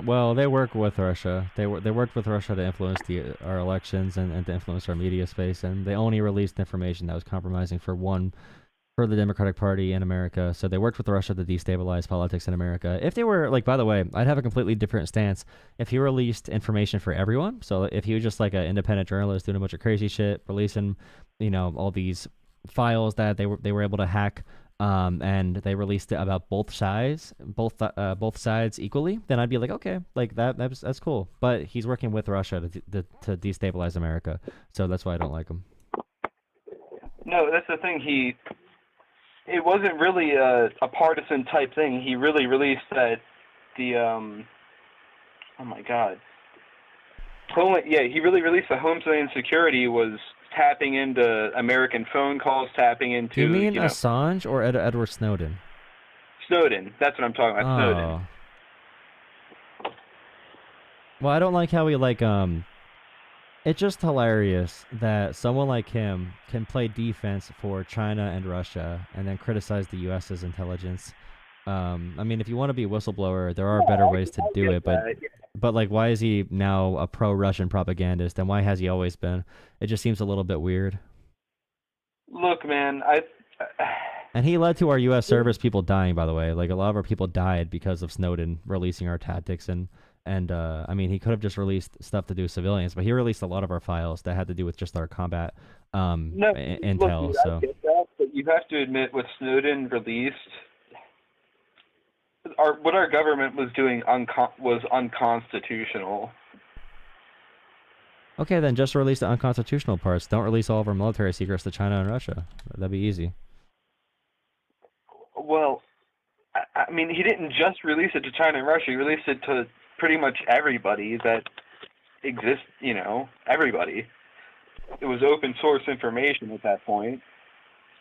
Well, they work with Russia. They worked with Russia to influence our elections and to influence our media space, and they only released information that was compromising for the Democratic Party in America. So they worked with Russia to destabilize politics in America. If they were, like, by the way, I'd have a completely different stance if he released information for everyone. So if he was just like an independent journalist doing a bunch of crazy shit, releasing, all these files that they were able to hack, and they released it about both sides equally, then I'd be like, okay, like that's cool. But he's working with Russia to destabilize America, so that's why I don't like him. No, that's the thing. It wasn't really a partisan type thing. He really released that oh my God. He really released the Homeland Security was tapping into American phone calls, tapping into... Do you mean Assange or Edward Snowden? Snowden. That's what I'm talking about, Snowden. Well, I don't like how he, it's just hilarious that someone like him can play defense for China and Russia and then criticize the U.S.'s intelligence. I mean, if you want to be a whistleblower, there are better ways to do it, but why is he now a pro-Russian propagandist, and why has he always been? It just seems a little bit weird. Look, man, And he led to our U.S. service people dying, by the way. Like, a lot of our people died because of Snowden releasing our tactics, and I mean, he could have just released stuff to do with civilians, but he released a lot of our files that had to do with just our combat intel. Look, I get that, but you have to admit what Snowden released, what our government was doing was unconstitutional. Okay, then just release the unconstitutional parts. Don't release all of our military secrets to China and Russia. That'd be easy. Well, I mean, he didn't just release it to China and Russia. He released it to pretty much everybody that exists, everybody. It was open source information at that point.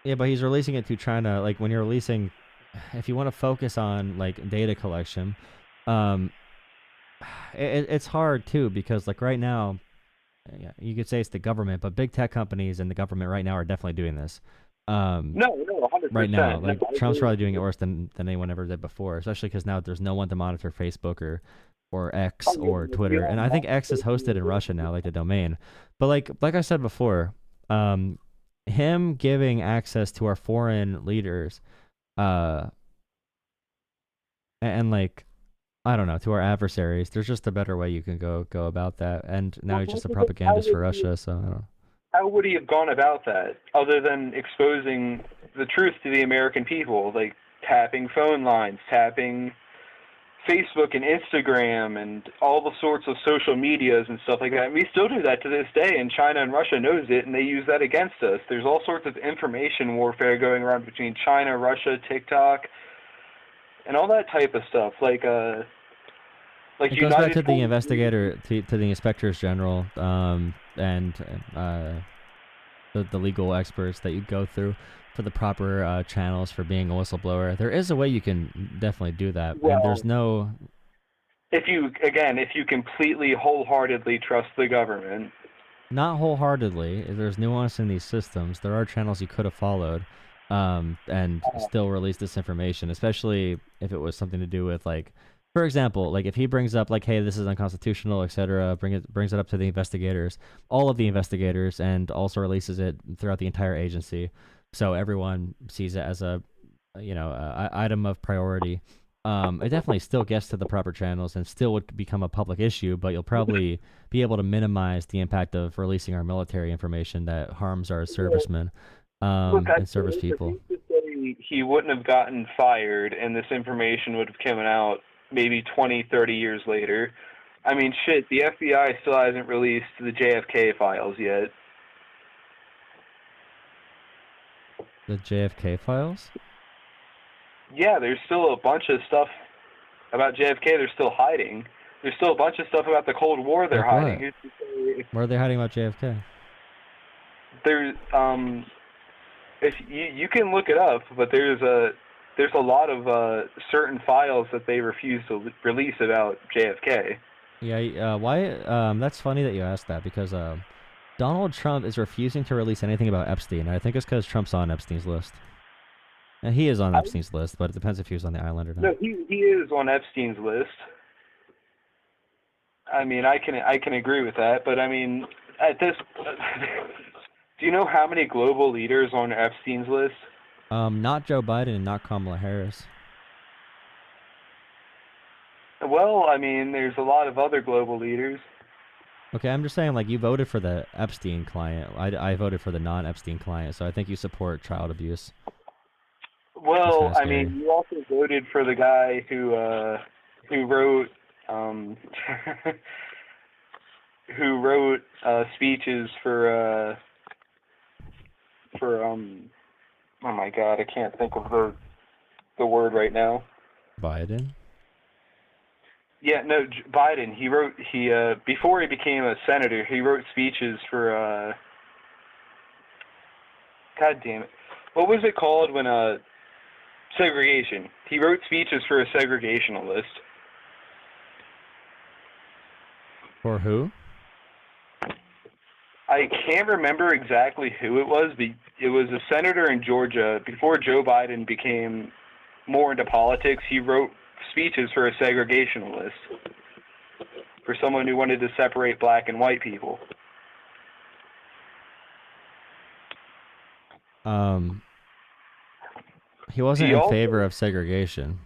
Yeah, but he's releasing it to China. Like, when you're releasing, if you want to focus on, like, data collection, it's hard, too, because, like, right now, yeah, you could say it's the government, but big tech companies and the government right now are definitely doing this. No, 100%. Right now, like, No, Trump's probably doing it worse than anyone ever did before, especially because now there's no one to monitor Facebook or X or Twitter. And I think X is hosted in Russia now, like the domain. But like I said before, him giving access to our foreign leaders, and like, I don't know, to our adversaries, there's just a better way you can go about that. And now he's just a propagandist for Russia, so I don't know. How would he have gone about that, other than exposing the truth to the American people, like tapping phone lines, tapping Facebook and Instagram, and all the sorts of social medias and stuff like that? And we still do that to this day, and China and Russia knows it, and they use that against us. There's all sorts of information warfare going around between China, Russia, TikTok, and all that type of stuff. Like it goes back to the investigator, to the inspectors general, and the legal experts that you go through for the proper channels for being a whistleblower. There is a way you can definitely do that, and there's no. If you completely wholeheartedly trust the government. Not wholeheartedly. There's nuance in these systems. There are channels you could have followed, and still release this information, especially if it was something to do with, like, for example, like if he brings up, like, hey, this is unconstitutional, etc., brings it up to the investigators, all of the investigators, and also releases it throughout the entire agency, so everyone sees it as a item of priority. It definitely still gets to the proper channels and still would become a public issue, but you'll probably be able to minimize the impact of releasing our military information that harms our servicemen and service people. He wouldn't have gotten fired, and this information would have come out maybe 20, 30 years later. I mean, shit, the FBI still hasn't released the JFK files yet. The JFK files? Yeah, there's still a bunch of stuff about JFK they're still hiding. There's still a bunch of stuff about the Cold War they're hiding. What are they hiding about JFK? There's, if you can look it up, but there's a lot of certain files that they refuse to release about JFK. Yeah, why? That's funny that you asked that, because Donald Trump is refusing to release anything about Epstein. I think it's because Trump's on Epstein's list. And he is on Epstein's list, but it depends if he was on the island or not. No, he is on Epstein's list. I mean, I can agree with that, but I mean, at this, do you know how many global leaders on Epstein's list? Not Joe Biden and not Kamala Harris. Well, I mean, there's a lot of other global leaders. Okay, I'm just saying, like, you voted for the Epstein client. I voted for the non-Epstein client, so I think you support child abuse. Well, I mean, you also voted for the guy who wrote speeches for oh my God, I can't think of the word right now. Biden? Yeah, no, Biden. He before he became a senator, he wrote speeches for God damn it. What was it called when segregation? He wrote speeches for a segregationalist. For who? I can't remember exactly who it was, but it was a senator in Georgia. Before Joe Biden became more into politics, he wrote speeches for a segregationalist, for someone who wanted to separate black and white people. He wasn't in favor of segregation.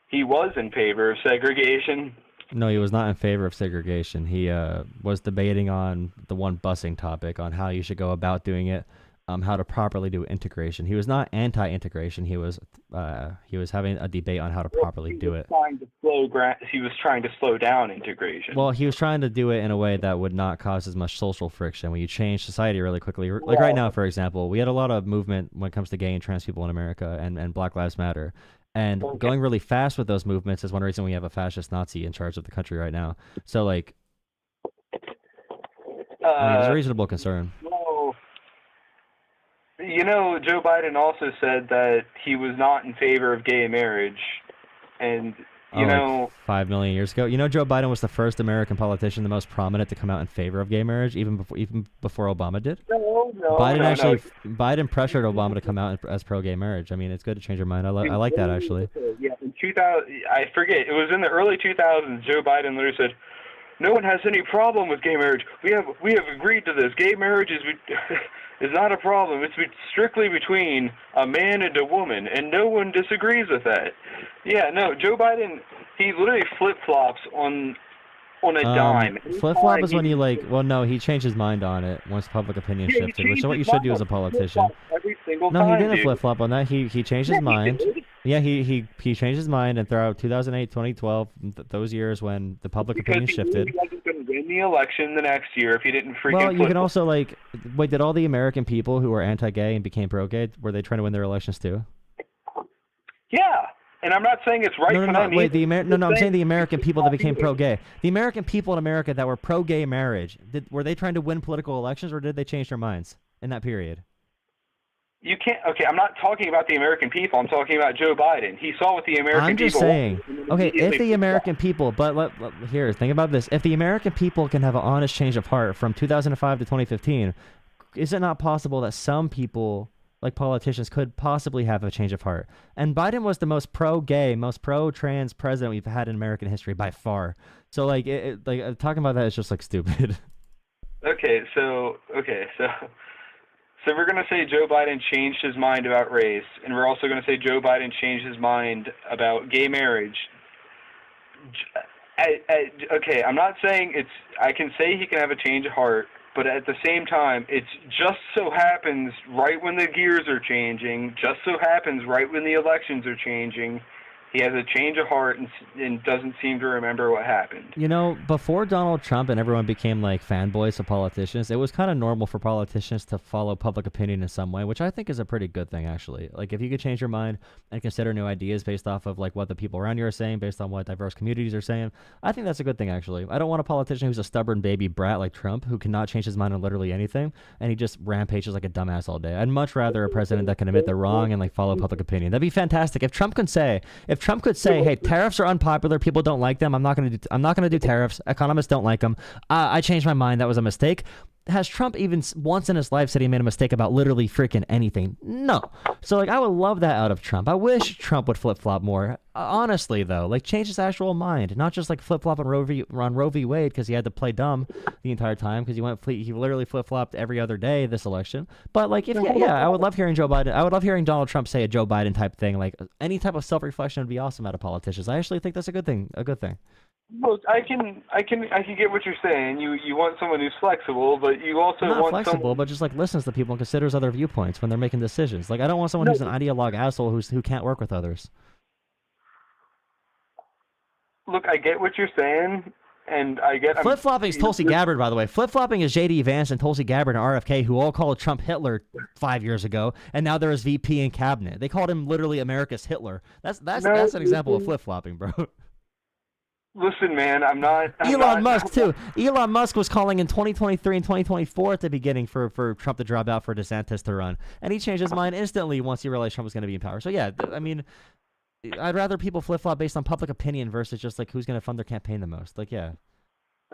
He was in favor of segregation. No, he was not in favor of segregation. He was debating on the one busing topic, on how you should go about doing it. how to properly do integration. He was not anti-integration. He was having a debate on how to properly do it. He was trying to slow down integration. Well, he was trying to do it in a way that would not cause as much social friction when you change society really quickly. Like right now, for example, we had a lot of movement when it comes to gay and trans people in America and Black Lives Matter. And going really fast with those movements is one reason we have a fascist Nazi in charge of the country right now. So, like, it's a reasonable concern. Well, you know, Joe Biden also said that he was not in favor of gay marriage. And, you know... Like 5 million years ago. You know, Joe Biden was the first American politician, the most prominent to come out in favor of gay marriage, even before Obama did. Biden pressured Obama to come out as pro-gay marriage. I mean, it's good to change your mind. I like that, actually. Yeah, in 2000, I forget, it was in the early 2000s, Joe Biden literally said, no one has any problem with gay marriage. We have agreed to this. Gay marriage is not a problem. It's strictly between a man and a woman, and no one disagrees with that. Yeah, no, Joe Biden, he literally flip-flops on a dime. Flip-flop is when you no, he changed his mind on it once public opinion shifted, which is what you should do as a politician. Every single No, time, he didn't dude. flip-flop on that. He changed his mind. Yeah, he changed his mind, and throughout 2008, 2012, those years when the public opinion shifted. He wasn't going to win the election the next year if he didn't freaking Well, you can flip-flop. also, wait, did all the American people who were anti-gay and became pro-gay, were they trying to win their elections too? Yeah, and I'm not saying it's right. I'm saying the American people that became pro-gay. The American people in America that were pro-gay marriage, were they trying to win political elections, or did they change their minds in that period? You can't. Okay, I'm not talking about the American people. I'm talking about Joe Biden. He saw what the American I'm just people saying. wanted, Okay, if immediately the American people, but here, think about this. If the American people can have an honest change of heart from 2005 to 2015, is it not possible that some people, like politicians, could possibly have a change of heart? And Biden was the most pro-gay, most pro-trans president we've had in American history by far. So, talking about that is just stupid. Okay, so we're going to say Joe Biden changed his mind about race, and we're also going to say Joe Biden changed his mind about gay marriage. Okay, I'm not saying I can say he can have a change of heart, but at the same time, it just so happens right when the gears are changing, just so happens right when the elections are changing, he has a change of heart and doesn't seem to remember what happened. You know, before Donald Trump and everyone became fanboys of politicians, it was kind of normal for politicians to follow public opinion in some way, which I think is a pretty good thing, actually. If you could change your mind and consider new ideas based off of what the people around you are saying, based on what diverse communities are saying, I think that's a good thing, actually. I don't want a politician who's a stubborn baby brat like Trump, who cannot change his mind on literally anything, and he just rampages like a dumbass all day. I'd much rather a president that can admit they're wrong and follow public opinion. That'd be fantastic. If Trump could say, hey, tariffs are unpopular, people don't like them, I'm not going to do tariffs, economists don't like them, I changed my mind, that was a mistake. Has Trump even once in his life said he made a mistake about literally freaking anything? No. So I would love that out of Trump. I wish Trump would flip-flop more. Honestly, though, change his actual mind, not just flip-flop on Roe v. Wade because he had to play dumb the entire time because he literally flip-flopped every other day this election. But I would love hearing Joe Biden. I would love hearing Donald Trump say a Joe Biden type thing. Any type of self-reflection would be awesome out of politicians. I actually think that's a good thing. Well, I can get what you're saying. You want someone who's flexible, but you also Not want flexible, someone... but just listens to people and considers other viewpoints when they're making decisions. I don't want someone who's an ideologue asshole who can't work with others. Look, I get what you're saying, and I get... Flip-flopping is Tulsi Gabbard, by the way. Flip-flopping is J.D. Vance and Tulsi Gabbard and RFK, who all called Trump Hitler 5 years ago, and now they're his VP in cabinet. They called him literally America's Hitler. That's an example of flip-flopping, bro. Listen, man, I'm not... Elon Musk, too. Elon Musk was calling in 2023 and 2024 at the beginning for Trump to drop out, for DeSantis to run. And he changed his mind instantly once he realized Trump was going to be in power. So, yeah, I mean, I'd rather people flip-flop based on public opinion versus just, who's going to fund their campaign the most. Yeah.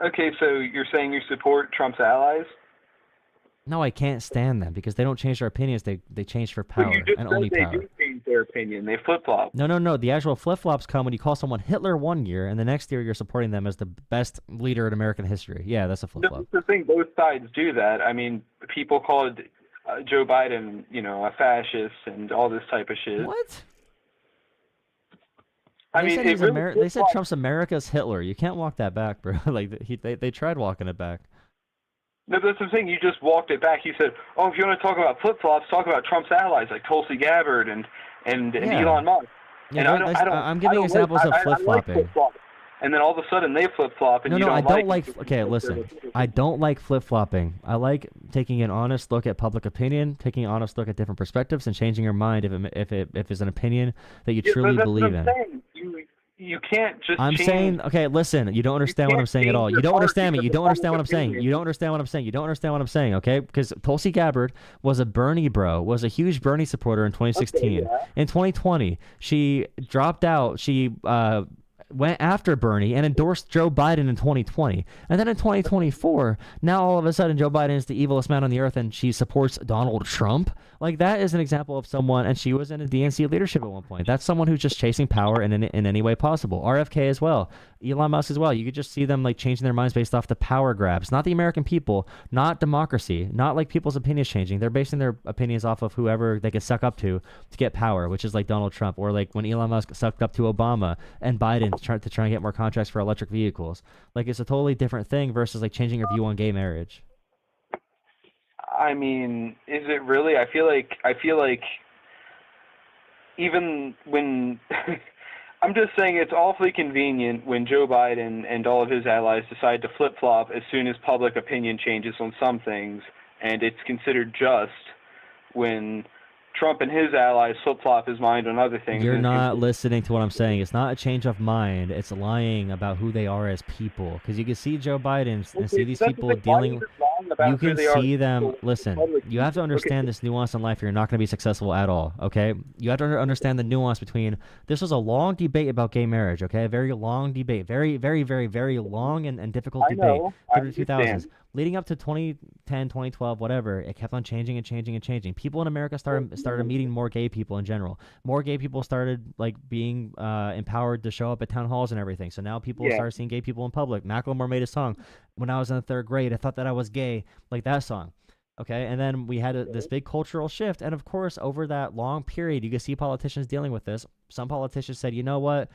Okay, so you're saying you support Trump's allies? No, I can't stand them because they don't change their opinions. They change for power and only power. They do change their opinion. They flip-flop. No. The actual flip-flops come when you call someone Hitler one year, and the next year you're supporting them as the best leader in American history. Yeah, that's a flip-flop. That's the thing. Both sides do that. I mean, people called Joe Biden, a fascist and all this type of shit. What? They said Trump's America's Hitler. You can't walk that back, bro. They tried walking it back. No, that's what I'm saying. You just walked it back. You said, "Oh, if you want to talk about flip-flops, talk about Trump's allies like Tulsi Gabbard and Elon Musk." Yeah, And I'm giving examples of flip-flopping. I like flip-flopping. And then all of a sudden they flip-flop, and I don't like. Okay, listen. I don't like flip-flopping. I like taking an honest look at public opinion, taking an honest look at different perspectives, and changing your mind if it's an opinion that you truly believe in. You can't just. I'm saying, okay, listen. You don't understand what I'm saying at all. You don't understand me. You don't understand what I'm saying. You don't understand what I'm saying. You don't understand what I'm saying. Okay, because Tulsi Gabbard was a Bernie bro, was a huge Bernie supporter in 2016. Okay, yeah. In 2020, she dropped out. She went after Bernie and endorsed Joe Biden in 2020. And then in 2024, now all of a sudden Joe Biden is the evilest man on the earth and she supports Donald Trump. Like, that is an example of someone, and she was in a DNC leadership at one point. That's someone who's just chasing power in any way possible. RFK as well. Elon Musk as well. You could just see them like changing their minds based off the power grabs, not the American people, not democracy, not like people's opinions changing. They're basing their opinions off of whoever they could suck up to get power, which is like Donald Trump, or like when Elon Musk sucked up to Obama and Biden to try and get more contracts for electric vehicles. Like, it's a totally different thing versus like changing your view on gay marriage. I mean, is it really? I feel like even when I'm just saying it's awfully convenient when Joe Biden and all of his allies decide to flip-flop as soon as public opinion changes on some things, and it's considered just when Trump and his allies flip-flop his mind on other things. You're not listening to what I'm saying. It's not a change of mind. It's lying about who they are as people. Because you can see Joe Biden and see these people dealing. You can see them. Listen, you have to understand this nuance in life, or you're not going to be successful at all. Okay, you have to understand the nuance between. This was a long debate about gay marriage. Okay, a very long debate, very, very, very, very long and difficult debate through the 2000s. Leading up to 2010, 2012, whatever, it kept on changing and changing and changing. People in America started meeting more gay people in general. More gay people started like being empowered to show up at town halls and everything. So now people started seeing gay people in public. Macklemore made a song when I was in the 3rd grade. I thought that I was gay, like that song. Okay, and then we had this big cultural shift. And of course, over that long period, you can see politicians dealing with this. Some politicians said, you know what?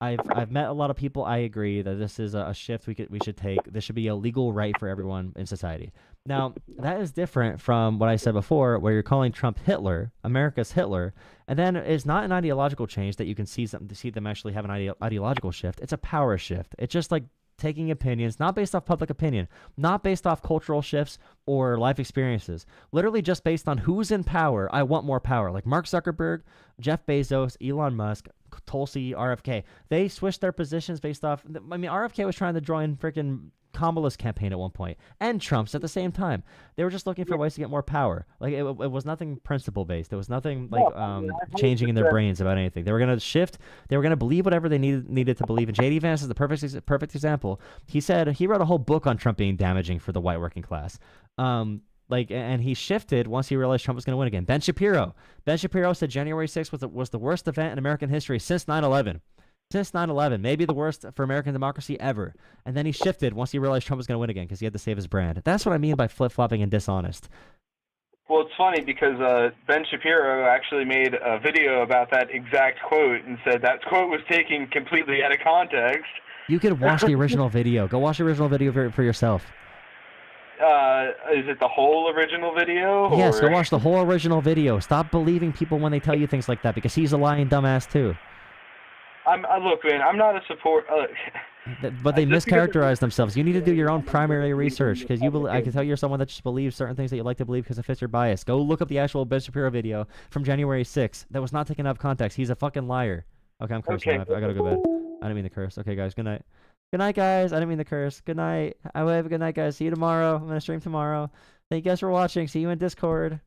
I've met a lot of people. I agree that this is a shift we should take. This should be a legal right for everyone in society. Now, that is different from what I said before, where you're calling Trump Hitler, America's Hitler, and then it's not an ideological change that you can see them actually have an ideological shift. It's a power shift. It's just like taking opinions, not based off public opinion, not based off cultural shifts or life experiences, literally just based on who's in power. I want more power. Like Mark Zuckerberg, Jeff Bezos, Elon Musk, Tulsi, RFK. They switched their positions based off. I mean, RFK was trying to join freaking Kamala's campaign at one point, and Trump's at the same time. They were just looking for ways to get more power. Like it was nothing principle based. There was nothing like changing in their brains about anything. They were gonna shift. They were gonna believe whatever they needed to believe. And J.D. Vance is the perfect example. He said he wrote a whole book on Trump being damaging for the white working class. And he shifted once he realized Trump was going to win again. Ben Shapiro said January 6th was the worst event in American history since 9/11. Since 9/11, maybe the worst for American democracy ever. And then he shifted once he realized Trump was going to win again because he had to save his brand. That's what I mean by flip-flopping and dishonest. Well, it's funny because Ben Shapiro actually made a video about that exact quote and said that quote was taken completely out of context. You could watch the original video. Go watch the original video for yourself. Is it the whole original video? Yes, go watch the whole original video. Stop believing people when they tell you things like that, because he's a lying dumbass too. Look, man, I'm not a support. But they mischaracterize themselves. You need to do your own primary research, because I can tell you're someone that just believes certain things that you like to believe because it fits your bias. Go look up the actual Ben Shapiro video from January 6th. That was not taken out of context. He's a fucking liar. Okay, I'm cursing. I gotta go to bed. I didn't mean to curse. Okay, guys, good night. Good night, guys. I didn't mean to curse. Good night. I will have a good night, guys. See you tomorrow. I'm going to stream tomorrow. Thank you guys for watching. See you in Discord.